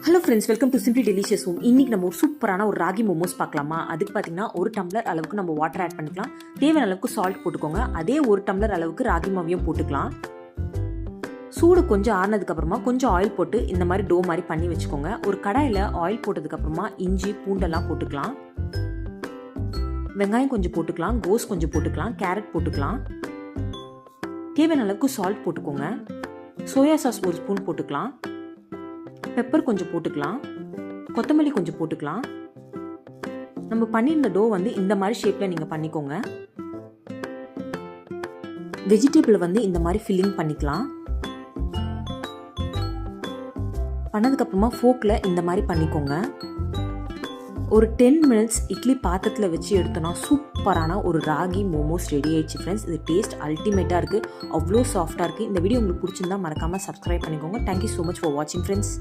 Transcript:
Hello friends, welcome to simply delicious home. இன்னைக்கு நம்ம ஒரு சூப்பரான ஒரு ராகி மோமோஸ் பார்க்கலாமா? அதுக்கு பார்த்தீங்கன்னா ஒரு டம்ளர் அளவுக்கு நம்ம வாட்டர் ஆட் பண்ணிக்கலாம். தேவையான அளவுக்கு சால்ட் போட்டுக்கோங்க. அதே ஒரு டம்ளர் அளவுக்கு ராகி மாவையும் போட்டுக்கலாம். சூடு கொஞ்சம் ஆறுனதுக்கு அப்புறமா கொஞ்சம் ஆயில் போட்டு இந்த மாதிரி டோ மாதிரி பண்ணி வச்சுக்கோங்க. ஒரு கடாயில் ஆயில் போட்டதுக்கு அப்புறமா இஞ்சி பூண்டெல்லாம் போட்டுக்கலாம். வெங்காயம் கொஞ்சம் போட்டுக்கலாம், கோஸ் கொஞ்சம் போட்டுக்கலாம், கேரட் போட்டுக்கலாம். தேவையான அளவுக்கு சால்ட் போட்டுக்கோங்க. சோயா சாஸ் ஒரு ஸ்பூன் போட்டுக்கலாம். பெப்பர் கொஞ்சம் போட்டுக்கலாம். கொத்தமல்லி கொஞ்சம் போட்டுக்கலாம். நம்ம பண்ணியிருந்த டோ இந்த மாதிரி ஷேப்பில் நீங்கள் பண்ணிக்கோங்க. வெஜிடபிள் இந்த மாதிரி ஃபில்லிங் பண்ணிக்கலாம். பண்ணதுக்கப்புறமா ஃபோக்கில் இந்த மாதிரி பண்ணிக்கோங்க. ஒரு 10 மினிட்ஸ் இட்லி பாத்திரத்தில் வச்சு எடுத்தோன்னா சூப்பரான ஒரு ராகி மோமோஸ் ரெடி ஆயிடுச்சு ஃப்ரெண்ட்ஸ். இது டேஸ்ட் அல்டிமேட்டாக இருக்குது, அவ்வளோ சாஃப்டாக இருக்குது. இந்த வீடியோ உங்களுக்கு பிடிச்சிருந்தா மறக்காமல் சப்ஸ்கிரைப் பண்ணிக்கோங்க. தேங்க்யூ ஸோ மச் ஃபார் வாட்சிங் ஃப்ரெண்ட்ஸ்.